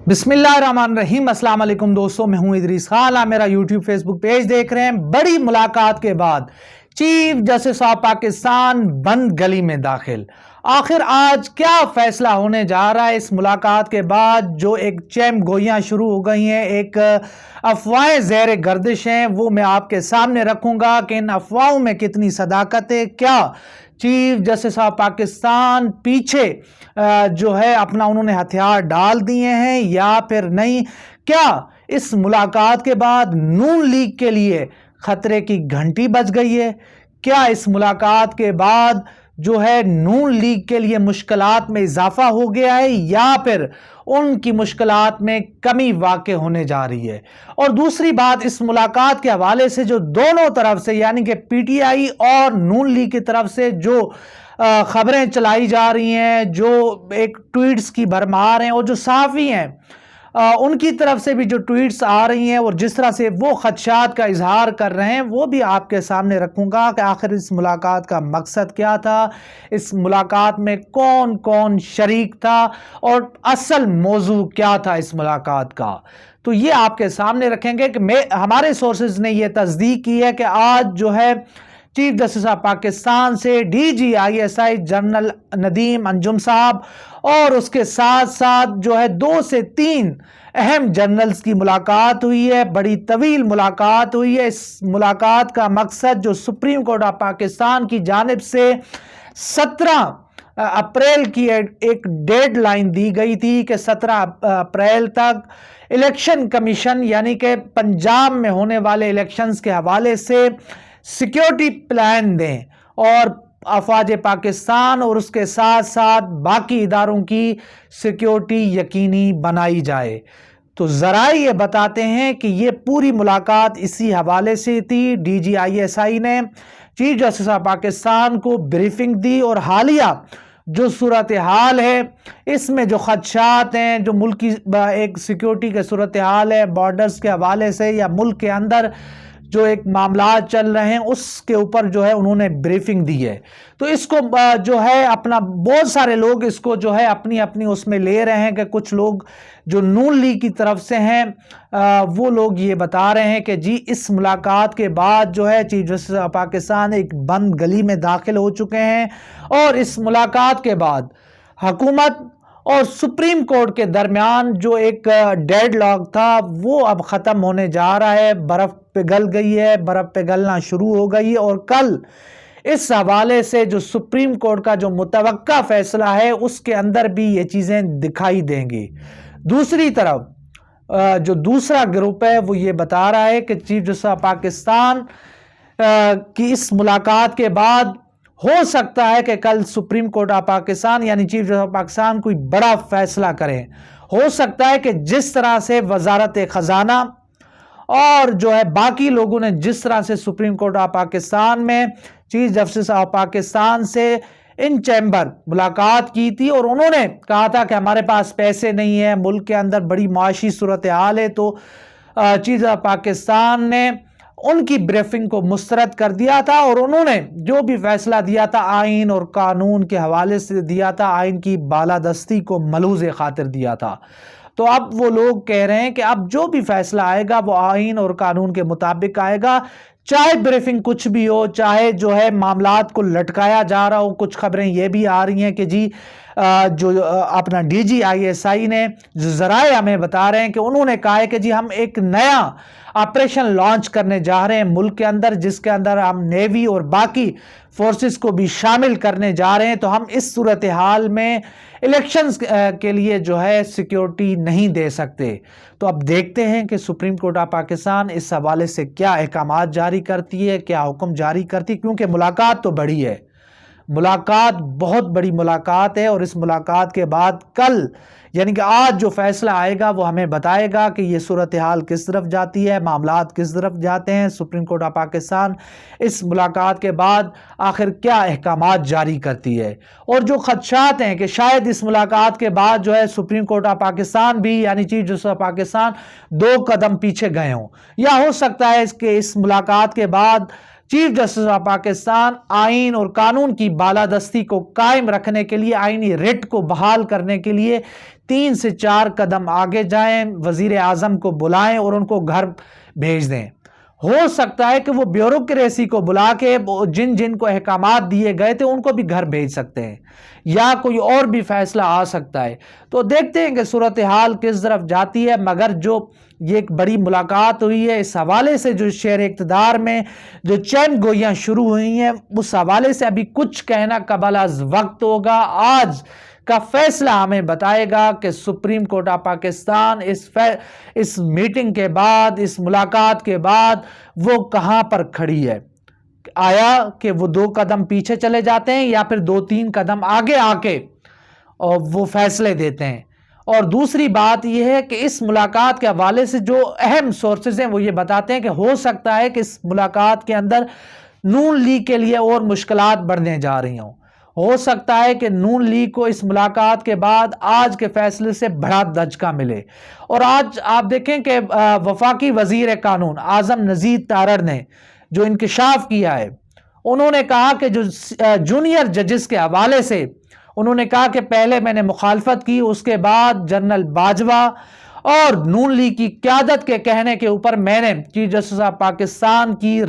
بسم اللہ الرحمن الرحیم۔ السلام علیکم دوستوں، میں ہوں ادریس خان۔ آپ میرا یوٹیوب فیس بک پیج دیکھ رہے ہیں۔ بڑی ملاقات کے بعد چیف جسٹس آف پاکستان بند گلی میں داخل۔ آخر آج کیا فیصلہ ہونے جا رہا ہے؟ اس ملاقات کے بعد جو ایک چیم گوئیاں شروع ہو گئی ہیں، ایک افواہیں زیر گردش ہیں، وہ میں آپ کے سامنے رکھوں گا کہ ان افواہوں میں کتنی صداقت ہے۔ کیا چیف جسٹس آف پاکستان پیچھے جو ہے اپنا انہوں نے ہتھیار ڈال دیے ہیں یا پھر نہیں؟ کیا اس ملاقات کے بعد نون لیگ کے لیے خطرے کی گھنٹی بج گئی ہے؟ کیا اس ملاقات کے بعد جو ہے نون لیگ کے لیے مشکلات میں اضافہ ہو گیا ہے یا پھر ان کی مشکلات میں کمی واقع ہونے جا رہی ہے؟ اور دوسری بات، اس ملاقات کے حوالے سے جو دونوں طرف سے یعنی کہ پی ٹی آئی اور نون لیگ کی طرف سے جو خبریں چلائی جا رہی ہیں، جو ایک ٹویٹس کی بھرمار ہیں، اور جو صحافی ہیں ان کی طرف سے بھی جو ٹویٹس آ رہی ہیں اور جس طرح سے وہ خدشات کا اظہار کر رہے ہیں، وہ بھی آپ کے سامنے رکھوں گا کہ آخر اس ملاقات کا مقصد کیا تھا، اس ملاقات میں کون کون شریک تھا اور اصل موضوع کیا تھا اس ملاقات کا۔ تو یہ آپ کے سامنے رکھیں گے کہ ہمارے سورسز نے یہ تصدیق کی ہے کہ آج جو ہے چیف جسٹس آف پاکستان سے D G I S I general Nadeem Anjum صاحب اور اس کے ساتھ ساتھ جو ہے 2 سے 3 اہم جنرلز کی ملاقات ہوئی ہے۔ بڑی طویل ملاقات ہوئی ہے۔ اس ملاقات کا مقصد جو سپریم کورٹ آف پاکستان کی جانب سے 17 اپریل کی ایک ڈیڈ لائن دی گئی تھی کہ 17 اپریل تک الیکشن کمیشن یعنی کہ پنجاب میں ہونے والے الیکشنز کے حوالے سے سیکیورٹی پلان دیں اور افواج پاکستان اور اس کے ساتھ ساتھ باقی اداروں کی سیکیورٹی یقینی بنائی جائے۔ تو ذرائع یہ بتاتے ہیں کہ یہ پوری ملاقات اسی حوالے سے تھی۔ ڈی جی آئی ایس آئی نے چیف جسٹس آف پاکستان کو بریفنگ دی اور حالیہ جو صورتحال ہے، اس میں جو خدشات ہیں، جو ملک کی ایک سیکیورٹی کے صورتحال ہے، بارڈرز کے حوالے سے یا ملک کے اندر جو ایک معاملات چل رہے ہیں، اس کے اوپر جو ہے انہوں نے بریفنگ دی ہے۔ تو اس کو جو ہے اپنا بہت سارے لوگ اس کو جو ہے اپنی اس میں لے رہے ہیں کہ کچھ لوگ جو نون لیگ کی طرف سے ہیں وہ لوگ یہ بتا رہے ہیں کہ جی اس ملاقات کے بعد جو ہے چیف جسٹس آف پاکستان ایک بند گلی میں داخل ہو چکے ہیں اور اس ملاقات کے بعد حکومت اور سپریم کورٹ کے درمیان جو ایک ڈیڈ لاک تھا وہ اب ختم ہونے جا رہا ہے۔ برف پگھل گئی ہے، برف پگھلنا شروع ہو گئی ہے اور کل اس حوالے سے جو سپریم کورٹ کا جو متوقع فیصلہ ہے اس کے اندر بھی یہ چیزیں دکھائی دیں گی۔ دوسری طرف جو دوسرا گروپ ہے وہ یہ بتا رہا ہے کہ چیف جسٹس آف پاکستان کی اس ملاقات کے بعد ہو سکتا ہے کہ کل سپریم کورٹ آف پاکستان یعنی چیف جسٹس آف پاکستان کوئی بڑا فیصلہ کریں۔ ہو سکتا ہے کہ جس طرح سے وزارت خزانہ اور جو ہے باقی لوگوں نے جس طرح سے سپریم کورٹ آف پاکستان میں چیف جسٹس آف پاکستان سے ان چیمبر ملاقات کی تھی اور انہوں نے کہا تھا کہ ہمارے پاس پیسے نہیں ہیں، ملک کے اندر بڑی معاشی صورتحال ہے، تو چیف آف پاکستان نے ان کی بریفنگ کو مسترد کر دیا تھا اور انہوں نے جو بھی فیصلہ دیا تھا آئین اور قانون کے حوالے سے دیا تھا، آئین کی بالادستی کو ملحوظ خاطر دیا تھا۔ تو اب وہ لوگ کہہ رہے ہیں کہ اب جو بھی فیصلہ آئے گا وہ آئین اور قانون کے مطابق آئے گا، چاہے بریفنگ کچھ بھی ہو، چاہے جو ہے معاملات کو لٹکایا جا رہا ہو۔ کچھ خبریں یہ بھی آ رہی ہیں کہ جی جو اپنا ڈی جی آئی ایس آئی نے جو ذرائع ہمیں بتا رہے ہیں کہ انہوں نے کہا ہے کہ جی ہم ایک نیا آپریشن لانچ کرنے جا رہے ہیں ملک کے اندر، جس کے اندر ہم نیوی اور باقی فورسز کو بھی شامل کرنے جا رہے ہیں، تو ہم اس صورتحال میں الیکشنز کے لیے جو ہے سیکیورٹی نہیں دے سکتے۔ تو اب دیکھتے ہیں کہ سپریم کورٹ آف پاکستان اس حوالے سے کیا احکامات جاری کرتی ہے، کیا حکم جاری کرتی ہے، کیونکہ ملاقات تو بڑی ہے، ملاقات بہت بڑی ملاقات ہے اور اس ملاقات کے بعد کل یعنی کہ آج جو فیصلہ آئے گا وہ ہمیں بتائے گا کہ یہ صورتحال کس طرف جاتی ہے، معاملات کس طرف جاتے ہیں۔ سپریم کورٹ آف پاکستان اس ملاقات کے بعد آخر کیا احکامات جاری کرتی ہے، اور جو خدشات ہیں کہ شاید اس ملاقات کے بعد جو ہے سپریم کورٹ آف پاکستان بھی یعنی چیف جسٹس آف پاکستان 2 قدم پیچھے گئے ہوں، یا ہو سکتا ہے کہ اس ملاقات کے بعد چیف جسٹس آف پاکستان آئین اور قانون کی بالادستی کو قائم رکھنے کے لیے آئینی رٹ کو بحال کرنے کے لیے 3 سے 4 قدم آگے جائیں، وزیر اعظم کو بلائیں اور ان کو گھر بھیج دیں۔ ہو سکتا ہے کہ وہ بیوروکریسی کو بلا کے جن جن کو احکامات دیے گئے تھے ان کو بھی گھر بھیج سکتے ہیں، یا کوئی اور بھی فیصلہ آ سکتا ہے۔ تو دیکھتے ہیں کہ صورتحال کس طرف جاتی ہے، مگر جو یہ ایک بڑی ملاقات ہوئی ہے، اس حوالے سے جو شیر اقتدار میں جو چین گوئیاں شروع ہوئی ہیں، اس حوالے سے ابھی کچھ کہنا قبل از وقت ہوگا۔ آج کا فیصلہ ہمیں بتائے گا کہ سپریم کورٹ آف پاکستان اس میٹنگ کے بعد، اس ملاقات کے بعد وہ کہاں پر کھڑی ہے۔ آیا کہ وہ 2 قدم پیچھے چلے جاتے ہیں یا پھر 2-3 قدم آگے آ کے اور وہ فیصلے دیتے ہیں۔ اور دوسری بات یہ ہے کہ اس ملاقات کے حوالے سے جو اہم سورسز ہیں وہ یہ بتاتے ہیں کہ ہو سکتا ہے کہ اس ملاقات کے اندر نون لیگ کے لیے اور مشکلات بڑھنے جا رہی ہوں۔ ہو سکتا ہے کہ نون لیگ کو اس ملاقات کے بعد آج کے فیصلے سے بڑا دھچکا ملے۔ اور آج آپ دیکھیں کہ وفاقی وزیر قانون اعظم نذیر تارڑ نے جو انکشاف کیا ہے، انہوں نے کہا کہ جو جونیئر ججز کے حوالے سے انہوں نے کہا کہ پہلے میں نے مخالفت کی، اس کے بعد جنرل باجوہ اور نون لیگ کی قیادت کے کہنے کے اوپر میں نے چیف جسٹس آف پاکستان کی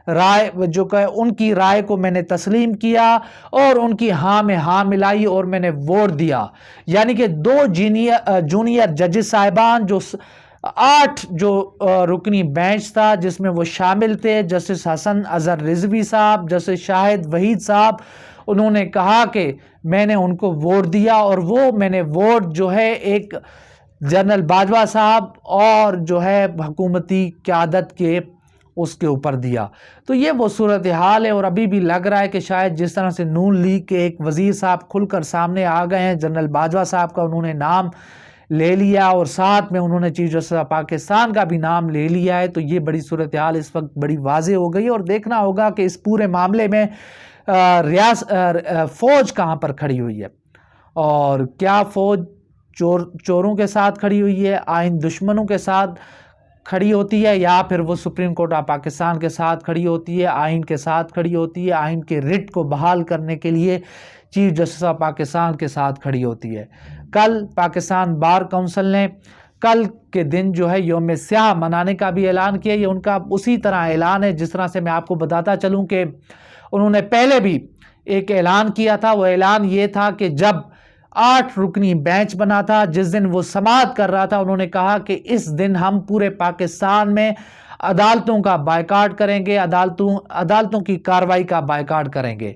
ان کی رائے کو میں نے تسلیم کیا اور ان کی ہاں میں ہاں ملائی اور میں نے ووٹ دیا۔ یعنی کہ 2 جونیئر ججز صاحبان جو 8 جو رکنی بینچ تھا جس میں وہ شامل تھے، جسٹس حسن اظہر رضوی صاحب، جسٹس شاہد وحید صاحب، انہوں نے کہا کہ میں نے ان کو ووٹ دیا اور وہ میں نے ووٹ جو ہے ایک جنرل باجوہ صاحب اور جو ہے حکومتی قیادت کے اس کے اوپر دیا۔ تو یہ وہ صورتحال ہے، اور ابھی بھی لگ رہا ہے کہ شاید جس طرح سے نون لیگ کے ایک وزیر صاحب کھل کر سامنے آ گئے ہیں، جنرل باجوہ صاحب کا انہوں نے نام لے لیا اور ساتھ میں انہوں نے چیف جسٹس آف پاکستان کا بھی نام لے لیا ہے، تو یہ بڑی صورتحال اس وقت بڑی واضح ہو گئی، اور دیکھنا ہوگا کہ اس پورے معاملے میں فوج کہاں پر کھڑی ہوئی ہے، اور کیا فوج چوروں کے ساتھ کھڑی ہوئی ہے، آئین دشمنوں کے ساتھ کھڑی ہوتی ہے، یا پھر وہ سپریم کورٹ آف پاکستان کے ساتھ کھڑی ہوتی ہے، آئین کے ساتھ کھڑی ہوتی ہے، آئین کے رٹ کو بحال کرنے کے لیے چیف جسٹس آف پاکستان کے ساتھ کھڑی ہوتی ہے۔ کل پاکستان بار کونسل نے کل کے دن جو ہے یوم سیاہ منانے کا بھی اعلان کیا۔ یہ ان کا اسی طرح اعلان ہے جس طرح سے میں آپ کو بتاتا چلوں کہ انہوں نے پہلے بھی ایک اعلان کیا تھا۔ وہ اعلان یہ تھا کہ جب 8 رکنی بینچ بنا تھا، جس دن وہ سماعت کر رہا تھا، انہوں نے کہا کہ اس دن ہم پورے پاکستان میں عدالتوں کا بائیکاٹ کریں گے، عدالتوں کی کارروائی کا بائیکاٹ کریں گے۔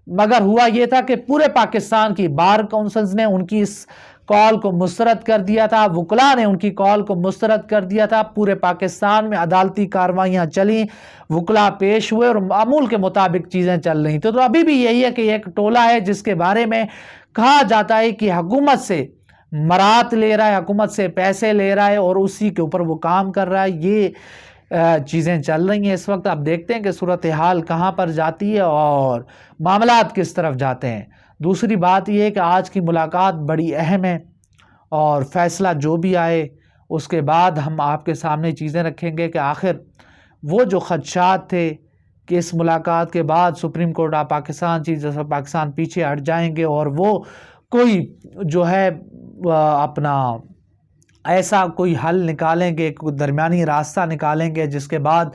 مگر ہوا یہ تھا کہ پورے پاکستان کی بار کونسلز نے ان کی اس کال کو مسترد کر دیا تھا، وکلاء نے ان کی کال کو مسترد کر دیا تھا، پورے پاکستان میں عدالتی کارروائیاں چلیں، وکلاء پیش ہوئے اور معمول کے مطابق چیزیں چل رہی تھیں۔ تو ابھی بھی یہی ہے کہ ایک ٹولہ ہے جس کے بارے میں کہا جاتا ہے کہ حکومت سے مرات لے رہا ہے، حکومت سے پیسے لے رہا ہے اور اسی کے اوپر وہ کام کر رہا ہے۔ یہ چیزیں چل رہی ہیں اس وقت۔ آپ دیکھتے ہیں کہ صورتحال کہاں پر جاتی ہے اور معاملات کس طرف جاتے ہیں۔ دوسری بات یہ ہے کہ آج کی ملاقات بڑی اہم ہے، اور فیصلہ جو بھی آئے اس کے بعد ہم آپ کے سامنے چیزیں رکھیں گے کہ آخر وہ جو خدشات تھے کہ اس ملاقات کے بعد supreme court of Pakistan, chief justice of Pakistan پیچھے ہٹ جائیں گے اور وہ کوئی جو ہے اپنا ایسا کوئی حل نکالیں گے، کوئی درمیانی راستہ نکالیں گے جس کے بعد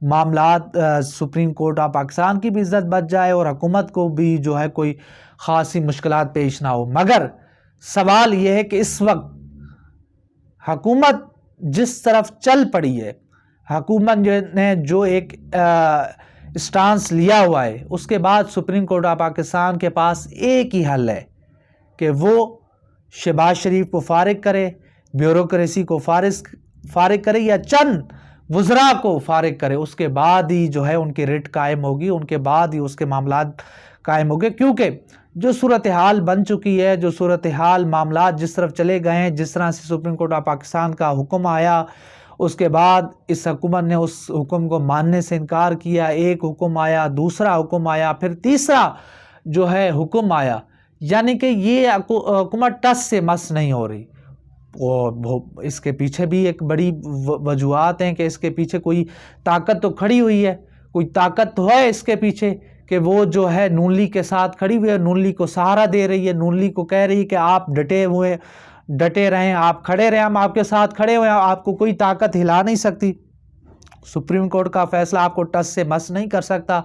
معاملات سپریم کورٹ آف پاکستان کی بھی عزت بچ جائے اور حکومت کو بھی جو ہے کوئی خاصی مشکلات پیش نہ ہو۔ مگر سوال یہ ہے کہ اس وقت حکومت جس طرف چل پڑی ہے، حکومت نے جو ایک اسٹانس لیا ہوا ہے، اس کے بعد سپریم کورٹ آف پاکستان کے پاس ایک ہی حل ہے کہ وہ شہباز شریف کو فارغ کرے، بیوروکریسی کو فارغ کرے، یا چند وزراء کو فارغ کرے۔ اس کے بعد ہی جو ہے ان کی رٹ قائم ہوگی، ان کے بعد ہی اس کے معاملات قائم ہوگے، کیونکہ جو صورتحال بن چکی ہے، جو صورتحال معاملات جس طرف چلے گئے ہیں، جس طرح سے سپریم کورٹ آف پاکستان کا حکم آیا، اس کے بعد اس حکومت نے اس حکم کو ماننے سے انکار کیا، ایک حکم آیا، دوسرا حکم آیا، پھر تیسرا جو ہے حکم آیا، یعنی کہ یہ حکومت ٹس سے مس نہیں ہو رہی۔ اور اس کے پیچھے بھی ایک بڑی وجوہات ہیں کہ اس کے پیچھے کوئی طاقت تو کھڑی ہوئی ہے، کوئی طاقت تو ہے اس کے پیچھے کہ وہ جو ہے نون لیگ کے ساتھ کھڑی ہوئی ہے، نون لیگ کو سہارا دے رہی ہے، نون لیگ کو کہہ رہی ہے کہ آپ ڈٹے رہیں، آپ کھڑے رہیں، ہم آپ کے ساتھ کھڑے ہوئے ہیں، آپ کو کوئی طاقت ہلا نہیں سکتی، سپریم کورٹ کا فیصلہ آپ کو ٹس سے مس نہیں کر سکتا،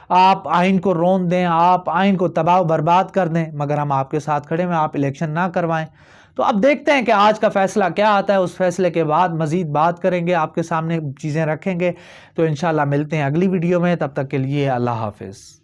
آپ آئین کو رون دیں، آپ آئین کو تباہ و برباد کر دیں، مگر ہم آپ کے ساتھ کھڑے ہوئے ہیں، آپ الیکشن نہ کروائیں۔ تو اب دیکھتے ہیں کہ آج کا فیصلہ کیا آتا ہے، اس فیصلے کے بعد مزید بات کریں گے، آپ کے سامنے چیزیں رکھیں گے۔ تو انشاءاللہ ملتے ہیں اگلی ویڈیو میں، تب تک کے لیے اللہ حافظ۔